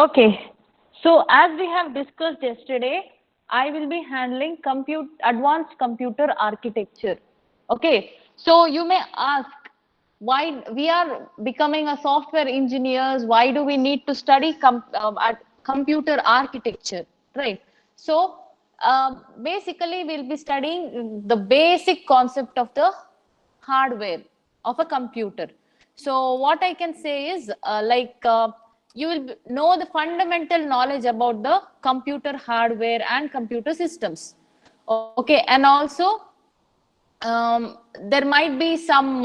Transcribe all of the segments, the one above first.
Okay, so as we have discussed yesterday, I will be handling advanced computer architecture. Okay, so you may ask why we are becoming a software engineers, why do we need to study at computer architecture, right? So basically we'll be studying the basic concept of the hardware of a computer. So what I can say is you will know the fundamental knowledge about the computer hardware and computer systems. Okay, and also there might be some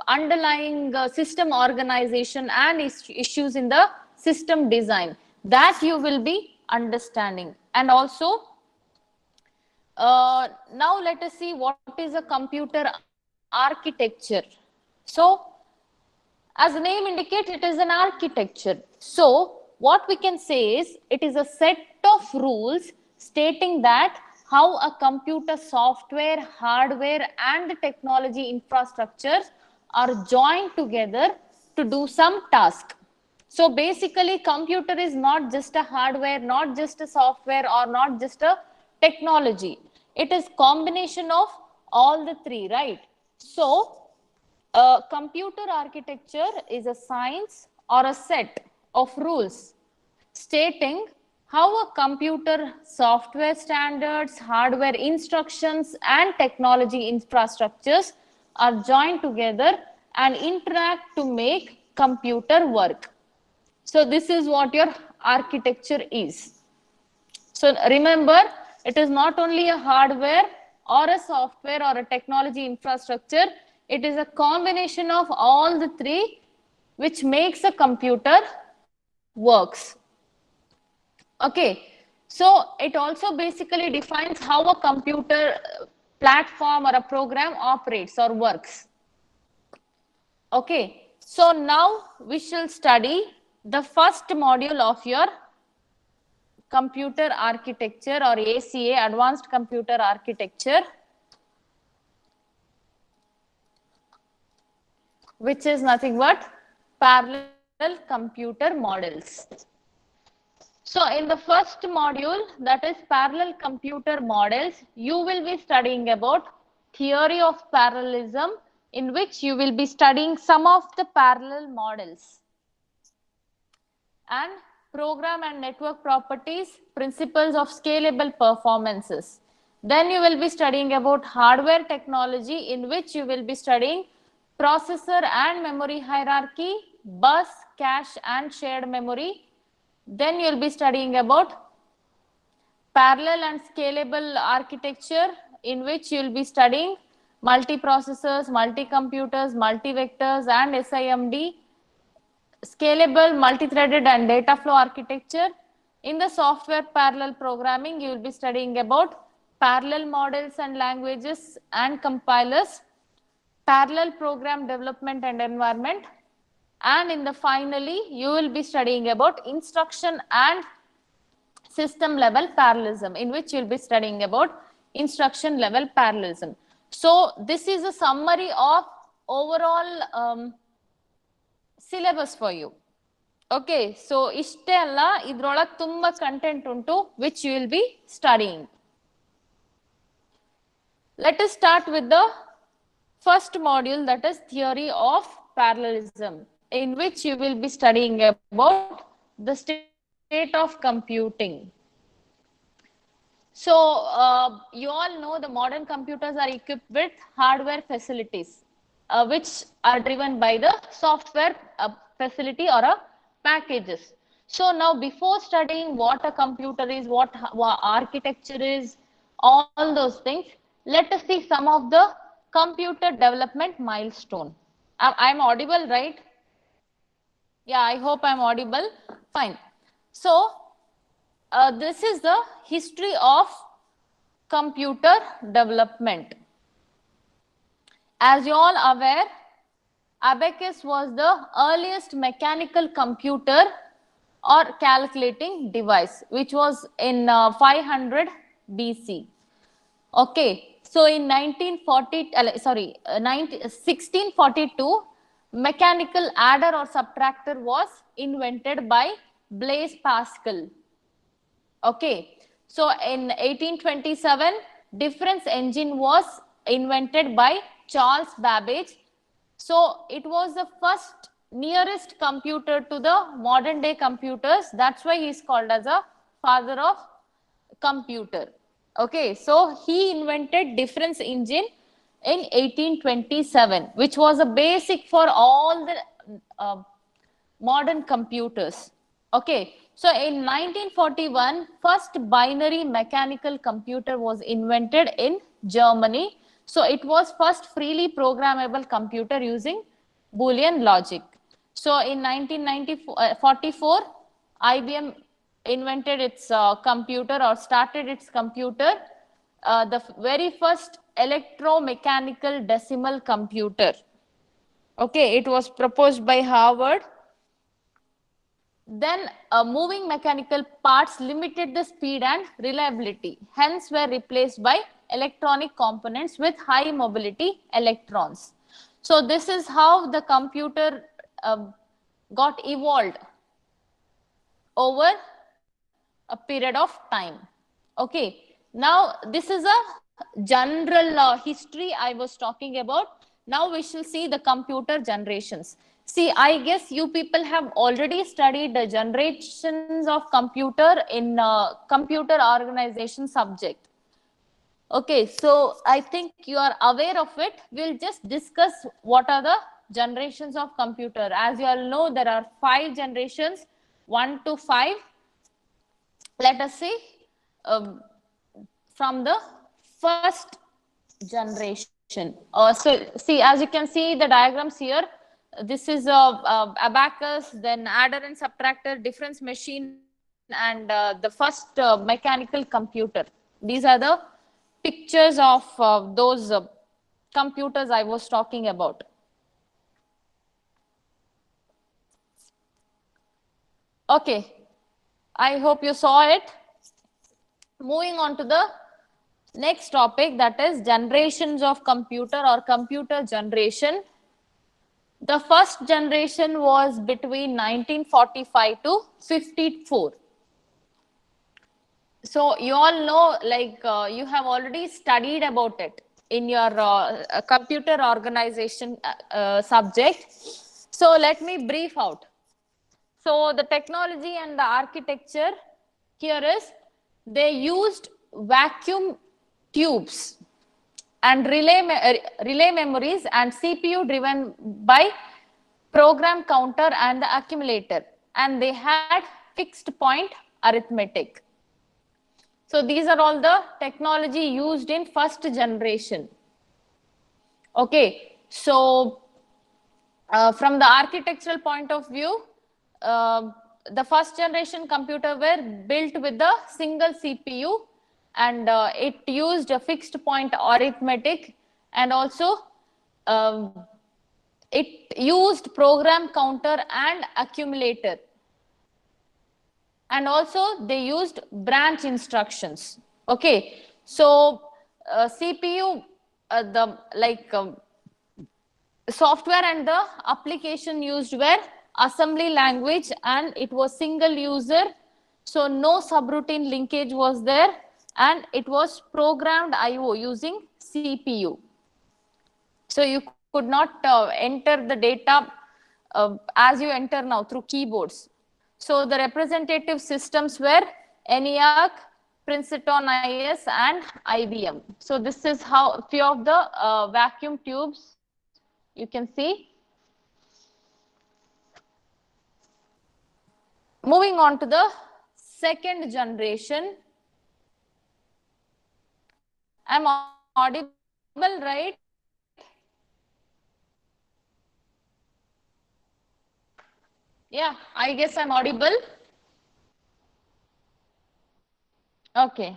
underlying system organization and issues in the system design that you will be understanding. And also now let us see what is a computer architecture. So as the name indicates, it is an architecture. So what we can say is it is a set of rules stating that how a computer software, hardware and technology infrastructures are joined together to do some task. So basically computer is not just a hardware, not just a software or not just a technology. It is combination of all the three, right? So computer architecture is a science or a set of rules stating how a computer software standards, hardware instructions, and technology infrastructures are joined together and interact to make computer work. So this is what your architecture is. So remember, it is not only a hardware or a software or a technology infrastructure, it is a combination of all the three which makes a computer works. Okay, so it also basically defines how a computer platform or a program operates or works. Okay, so now we shall study the first module of your computer architecture or ACA, advanced computer architecture, which is nothing but parallel computer models. So in the first module, that is parallel computer models, you will be studying about theory of parallelism, in which you will be studying some of the parallel models, and program and network properties, principles of scalable performances. Then you will be studying about hardware technology, in which you will be studying processor and memory hierarchy, bus, cache and shared memory. Then you will be studying about parallel and scalable architecture, in which you will be studying multiprocessors, multi-computers, multi-vectors and SIMD, scalable, multi-threaded and data flow architecture. In the software parallel programming, you will be studying about parallel models and languages and compilers, parallel program development and environment. And in the finally, you will be studying about instruction and system level parallelism, in which you will be studying about instruction level parallelism. So this is a summary of overall syllabus for you. Okay, so ishte alla idrolage tumba content untu which you will be studying. Let us start with the first module, that is theory of parallelism, in which you will be studying about the state of computing. So you all know the modern computers are equipped with hardware facilities, which are driven by the software facility or packages. So now before studying what a computer is, what architecture is, all those things, let us see some of the computer development milestone. I'm audible, right? Yeah, I hope I'm audible. Fine. So this is the history of computer development. As you all aware, abacus was the earliest mechanical computer or calculating device, which was in 500 BC. Okay, so in 1642, mechanical adder or subtractor was invented by Blaise Pascal. Okay, so in 1827, difference engine was invented by Charles Babbage. So it was the first nearest computer to the modern day computers. That's why he is called as a father of computer. Okay, so he invented difference engine in 1827, which was a basic for all the modern computers. Okay, so in 1941, first binary mechanical computer was invented in Germany. So it was first freely programmable computer using Boolean logic. So in 1944, IBM invented its computer or started its computer, the very first electromechanical decimal computer. Okay, it was proposed by Harvard. Then moving mechanical parts limited the speed and reliability, hence were replaced by electronic components with high mobility electrons. So this is how the computer got evolved over a period of time. Okay, now this is a general history I was talking about. Now we shall see the computer generations. See, I guess you people have already studied the generations of computer in computer organization subject. Okay, so I think you are aware of it. We'll just discuss what are the generations of computer. As you all know, there are 5 generations, 1 to 5. Let us see from the first generation. So see, as you can see the diagrams here, this is abacus, then adder and subtractor, difference machine, and the first mechanical computer. These are the pictures of those computers I was talking about. Okay, I hope you saw it. Moving on to the next topic, that is generations of computer or computer generation. The first generation was between 1945 to 54. So you all know, like you have already studied about it in your computer organization subject. So let me brief out. So the technology and the architecture here is, they used vacuum tubes and relay memories and CPU driven by program counter and the accumulator, and they had fixed point arithmetic. So these are all the technology used in first generation. Okay, so from the architectural point of view, the first generation computer were built with the single CPU, and it used a fixed point arithmetic, and also it used program counter and accumulator, and also they used branch instructions. Okay, so CPU, the software and the application used were assembly language, and it was single user, so no subroutine linkage was there, and it was programmed IO using CPU. So you could not enter the data as you enter now through keyboards. So the representative systems were ENIAC, Princeton IS, and IBM. So this is how few of the vacuum tubes you can see. Moving on to the second generation. I'm audible, right? Yeah, I guess I'm audible. Okay.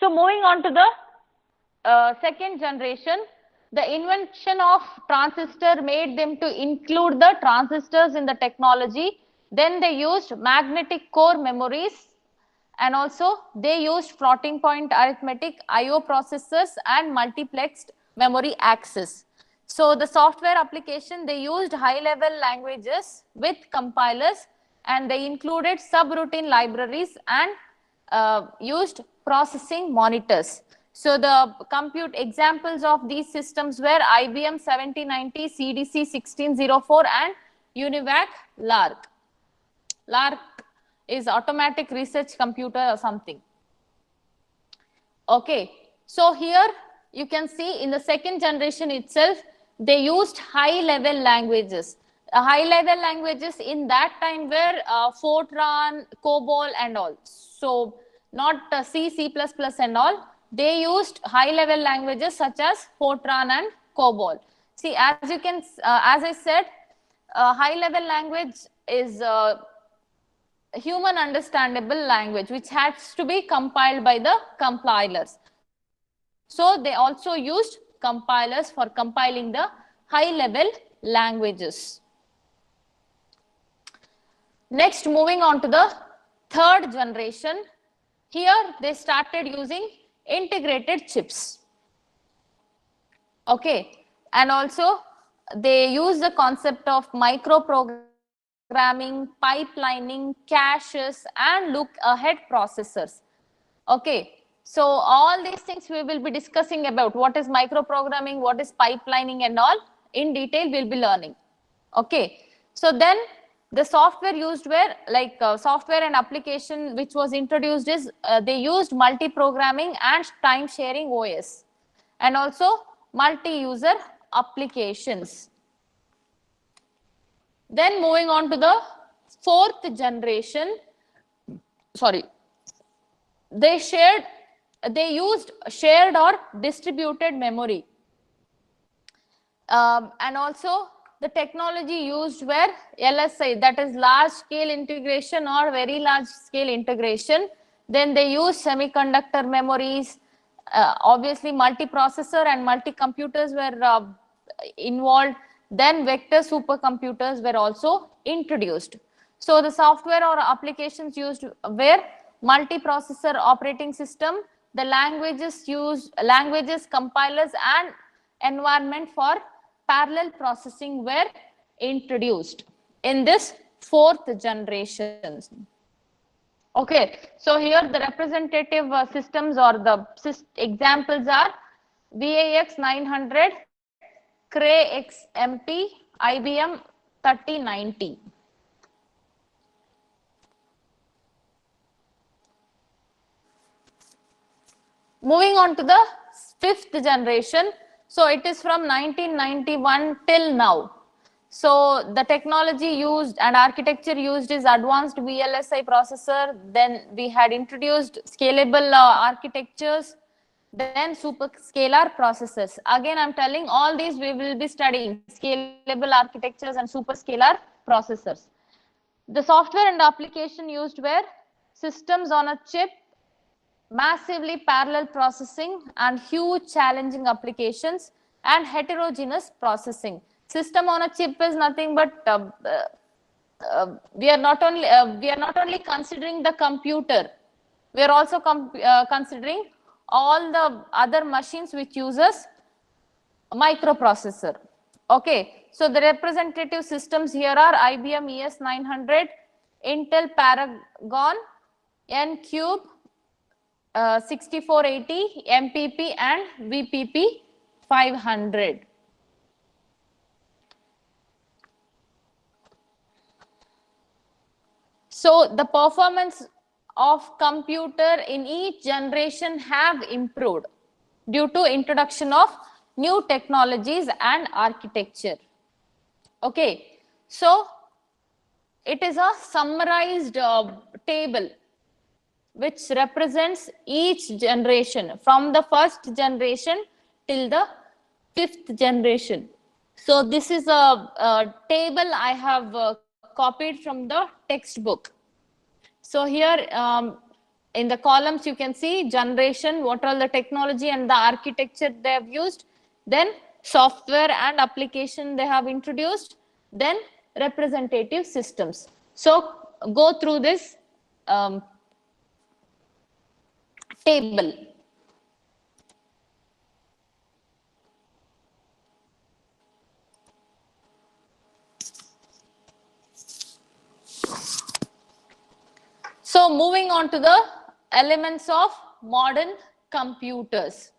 So moving on to the second generation, the invention of transistor made them to include the transistors in the technology. Then they used magnetic core memories, and also they used floating point arithmetic, IO processors, and multiplexed memory access. So the software application, they used high-level languages with compilers, and they included subroutine libraries and used processing monitors. So the compute examples of these systems were IBM 7090, CDC 1604, and UNIVAC LARC. LARC is automatic research computer or something. Okay, so here you can see in the second generation itself, they used high level languages. High level languages in that time were Fortran, COBOL and all. So not C, C++ and all. They used high level languages such as Fortran and COBOL. See, as you can, as I said, high level language is human understandable language which has to be compiled by the compilers. So they also used compilers for compiling the high level languages. Next, moving on to the third generation. Here they started using integrated chips. Okay, and also they use the concept of microprogramming, pipelining, caches, and look ahead processors. Okay, so all these things we will be discussing about what is microprogramming, what is pipelining and all in detail we'll be learning. Okay, so then the software used were like software and application which was introduced is they used multi-programming and time sharing OS and also multi-user applications. Then moving on to the fourth generation, sorry, they used shared or distributed memory. And also the technology used were LSI, that is large scale integration or very large scale integration. Then they used semiconductor memories. Obviously multiprocessor and multi-computers were involved. Then vector supercomputers were also introduced. So the software or applications used were multiprocessor operating system, the languages compilers and environment for parallel processing were introduced in this fourth generation. Okay, so here the representative systems or the examples are VAX 900, Cray XMP, IBM 3090. Moving on to the fifth generation. So it is from 1991 till now. So the technology used and architecture used is advanced VLSI processor. Then we had introduced scalable architectures. Then superscalar processors. Again, I'm telling all these we will be studying scalable architectures and superscalar processors. The software and application used were systems on a chip, massively parallel processing and huge challenging applications, and heterogeneous processing. System on a chip is nothing but we are not only considering the computer, we are also considering all the other machines which uses microprocessor. Okay, so the representative systems here are IBM ES 900, Intel Paragon, N-Cube, 6480, MPP and VPP 500. So the performance of computer in each generation have improved due to introduction of new technologies and architecture. Okay, so it is a summarized table which represents each generation from the first generation till the fifth generation. So this is a table I have copied from the textbook. So here in the columns you can see generation, what all the technology and the architecture they have used, then software and application they have introduced, then representative systems. So go through this table. So moving on to the elements of modern computers.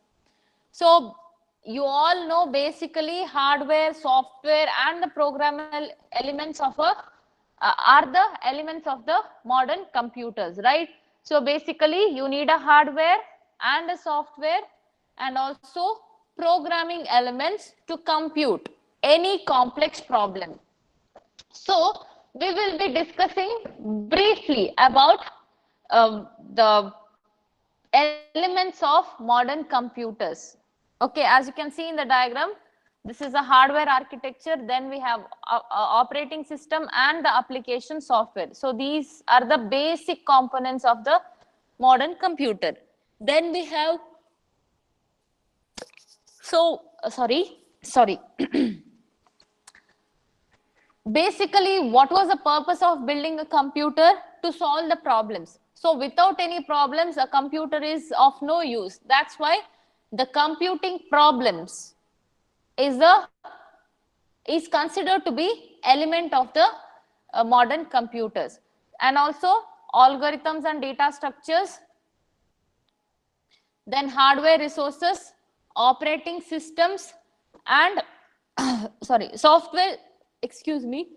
So you all know basically hardware, software and the programmable elements of a are the elements of the modern computers, right? So basically you need a hardware and a software and also programming elements to compute any complex problem. So we will be discussing briefly about the elements of modern computers. Okay, as you can see in the diagram, this is a hardware architecture, then we have operating system and the application software. So these are the basic components of the modern computer. Then we have, so sorry basically what was the purpose of building a computer? To solve the problems. So without any problems a computer is of no use. That's why the computing problems is considered to be element of the modern computers. And also algorithms and data structures, then hardware resources, operating systems and sorry, software, excuse me.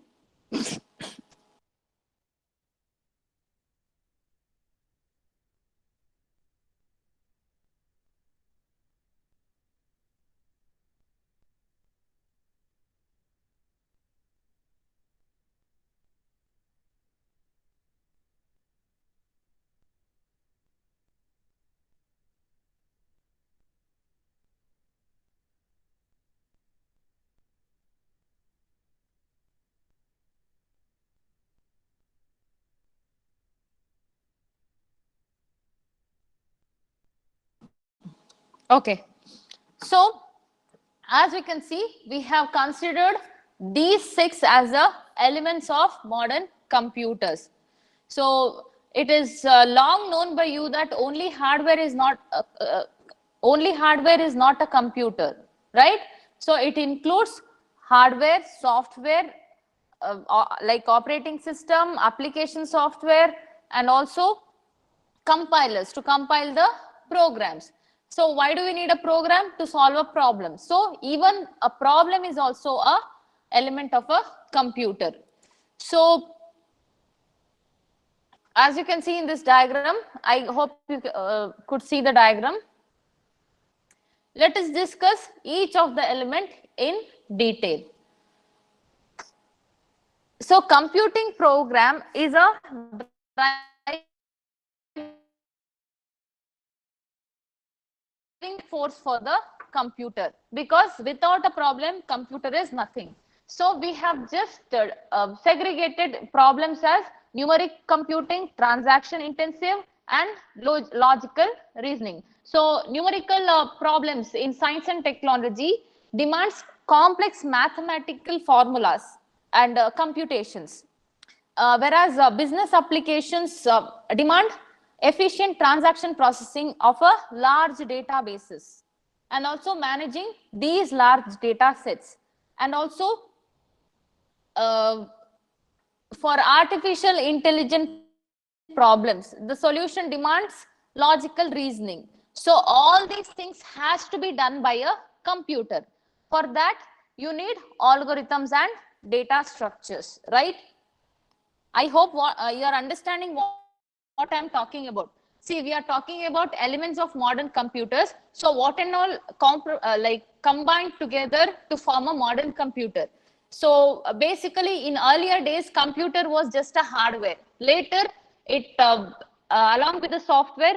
Okay, so as we can see, we have considered these 6 as the elements of modern computers. So it is long known by you that only hardware is not a computer, right? So it includes hardware, software, like operating system, application software, and also compilers to compile the programs. So why do we need a program? To solve a problem. So even a problem is also a element of a computer. So as you can see in this diagram, I hope you could see the diagram. Let us discuss each of the element in detail. So computing program is a force for the computer, because without a problem computer is nothing. So we have just segregated problems as numeric computing, transaction intensive and logical reasoning. So numerical problems in science and technology demands complex mathematical formulas and computations, whereas business applications demand efficient transaction processing of a large databases and also managing these large data sets. And also for artificial intelligence problems, the solution demands logical reasoning. So all these things has to be done by a computer. For that you need algorithms and data structures, right? I hope you are understanding what I am talking about. See, we are talking about elements of modern computers. So what and all like combined together to form a modern computer. So basically in earlier days, computer was just a hardware. Later, it along with the software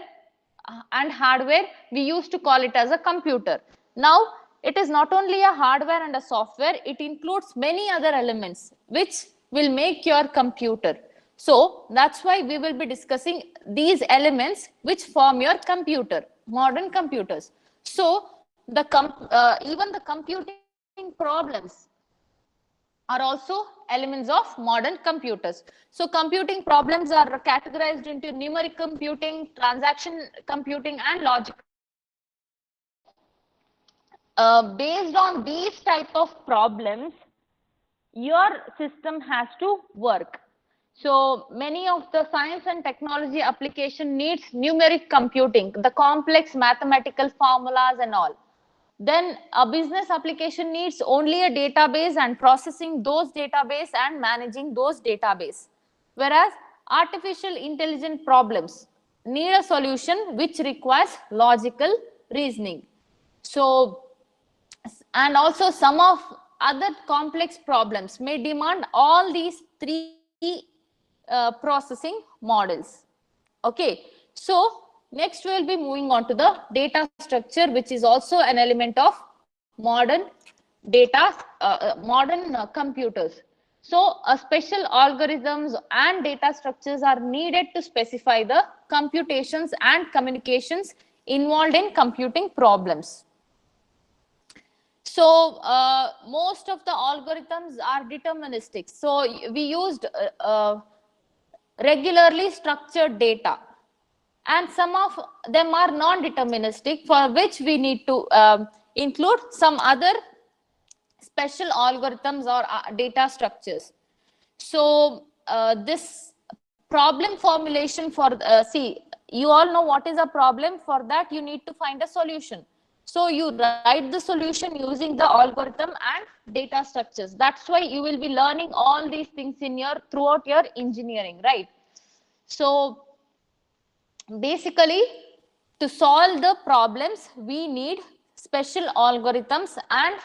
and hardware, we used to call it as a computer. Now, it is not only a hardware and a software, it includes many other elements which will make your computer. So that's why we will be discussing these elements which form your computer, modern computers. So the even the computing problems are also elements of modern computers. So computing problems are categorized into numeric computing, transaction computing and logic. Based on these type of problems, your system has to work. So many of the science and technology application needs numeric computing, the complex mathematical formulas and all. Then a business application needs only a database and processing those database and managing those database. Whereas artificial intelligence problems need a solution which requires logical reasoning. So, and also some of other complex problems may demand all these three processing models. Okay, so next we will be moving on to the data structure, which is also an element of modern data, modern computers. So special algorithms and data structures are needed to specify the computations and communications involved in computing problems. So most of the algorithms are deterministic. So we used regularly structured data, and some of them are non-deterministic, for which we need to include some other special algorithms or data structures. So this problem formulation for see, you all know what is a problem. For that you need to find a solution. So you write the solution using the algorithm and data structures. That's why you will be learning all these things in your throughout your engineering, right? So basically, to solve the problems, we need special algorithms and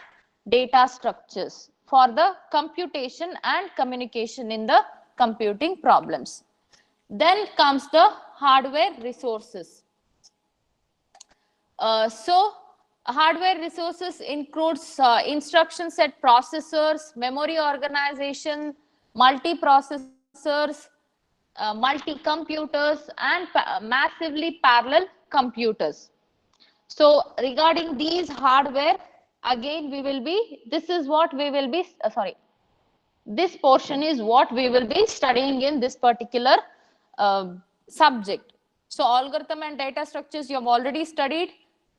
data structures for the computation and communication in the computing problems. Then comes the hardware resources. So hardware resources includes instruction set processors, memory organization, multiprocessors, multi-computers, and massively parallel computers. So regarding these hardware, again we will be, this is what we will be, this portion is what we will be studying in this particular subject. So algorithm and data structures you have already studied.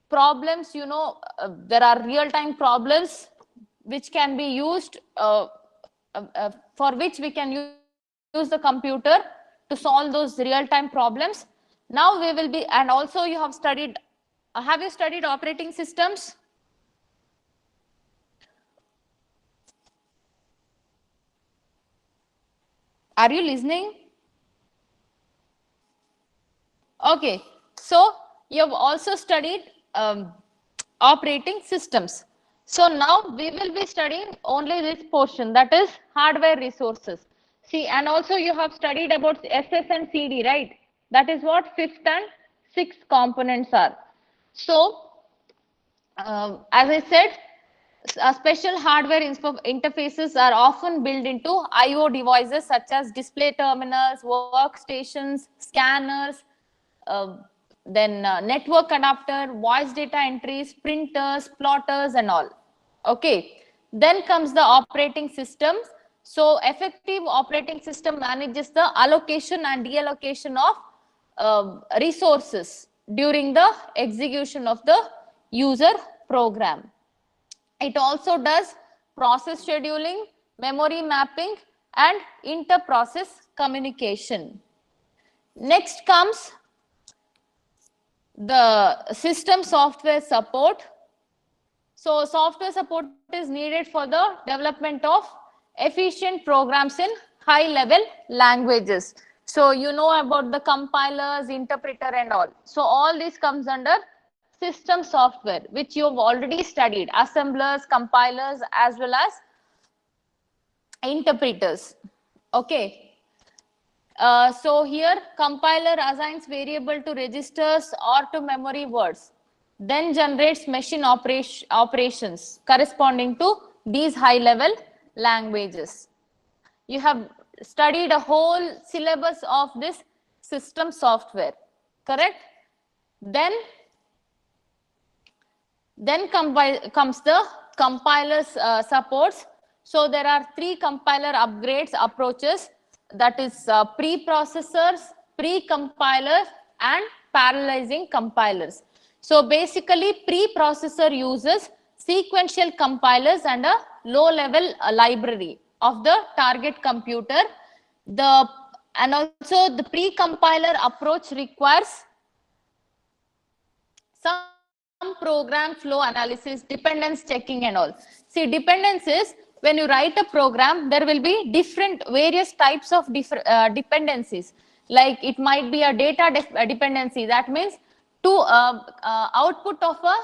Problems, you know, there are real-time problems which can be used, for which we can use the computer to solve those real-time problems. Now we will be, and also you have studied, have you studied operating systems? Are you listening? Okay, so you have also studied operating systems. So now we will be studying only this portion, that is hardware resources. See, and also you have studied about SS and CD, right? That is what fifth and sixth components are. So, as I said, special hardware interfaces are often built into I/O devices such as display terminals, workstations, scanners, network adapter, voice data entries, printers, plotters, and all. Okay. Then comes the operating system. So effective operating system manages the allocation and deallocation of resources during the execution of the user program. It also does process scheduling, memory mapping, and inter-process communication. Next comes the system software support. So software support is needed for the development of efficient programs in high level languages. So you know about the compilers, interpreter, and all. So all this comes under system software, which you have already studied, assemblers, compilers, as well as interpreters. Okay. So here compiler assigns variable to registers or to memory words, then generates machine operations corresponding to these high level languages. You have studied a whole syllabus of this system software, correct? Then comes the compilers supports. So there are three compiler upgrades approaches, that is pre-processors, pre-compilers, and parallelizing compilers. So basically pre-processor uses sequential compilers and a low level library of the target computer. The And also the pre-compiler approach requires some program flow analysis, dependence checking and all. See, dependencies, when you write a program, there will be various types of dependencies. Like it might be a dependency. That means to output of a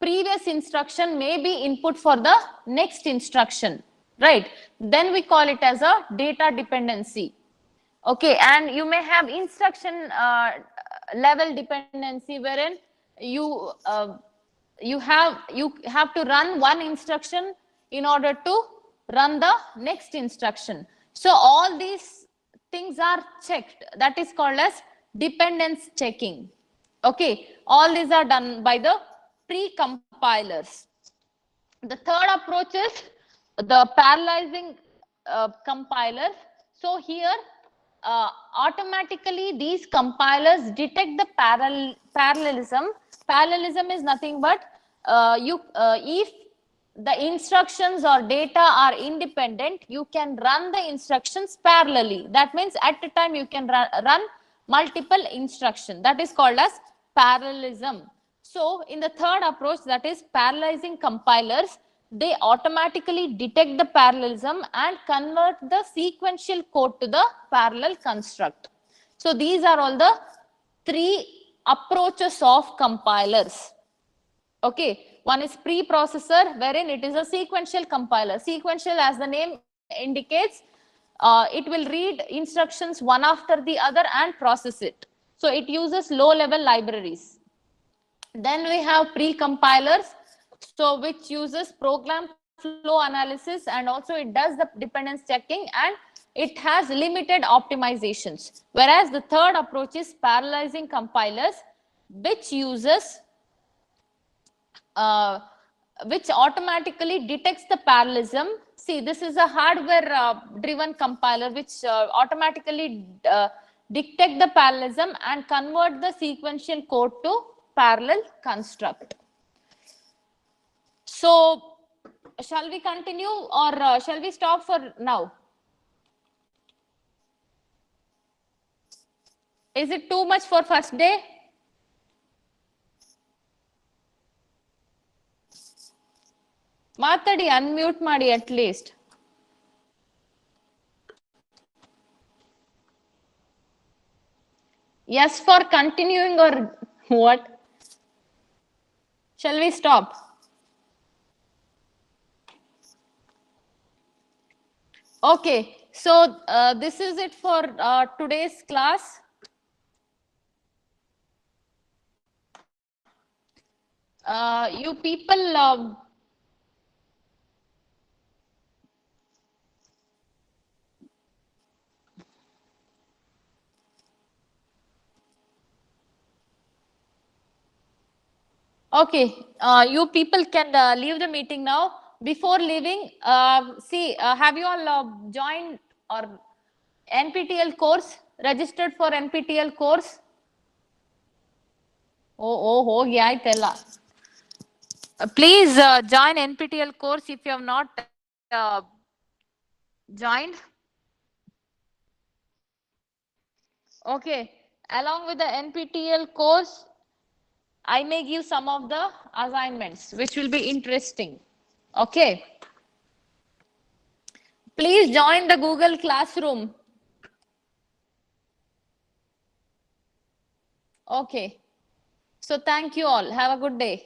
previous instruction may be input for the next instruction, right? Then we call it as a data dependency. Okay, and you may have instruction level dependency, wherein you have to run one instruction in order to run the next instruction. So all these things are checked. That is called as dependence checking. Okay, all these are done by the pre-compilers. The third approach is the parallelizing compilers. So here automatically these compilers detect the parallelism. Parallelism is nothing but if the instructions or data are independent, you can run the instructions parallelly. That means at a time you can run multiple instructions. That is called as parallelism. So in the third approach, that is parallelizing compilers, they automatically detect the parallelism and convert the sequential code to the parallel construct. So these are all the three approaches of compilers. Okay, one is preprocessor, wherein it is a sequential compiler. Sequential, as the name indicates, it will read instructions one after the other and process it. So it uses low level libraries. Then we have pre-compilers, so which uses program flow analysis, and also it does the dependence checking, and it has limited optimizations. Whereas the third approach is parallelizing compilers, which uses uh, which automatically detects the parallelism. See, this is a hardware driven compiler which automatically detect the parallelism and convert the sequential code to parallel construct. So shall we continue, or shall we stop for now? Is it too much for first day? ಮಾತಾಡಿ, unmute ಮಾಡಿ at least. Yes for continuing, or what? Shall we stop? Okay, so this is it for today's class. You people okay, you people can leave the meeting now. Before leaving, see, have you all joined or NPTEL course, registered for NPTEL course? ಹೋಗಿ ಆಯ್ತಲ್ಲ. Please join NPTEL course if you have not joined. Okay, along with the NPTEL course, I may give some of the assignments which will be interesting. Okay, please join the Google Classroom. Okay, so thank you all. Have a good day.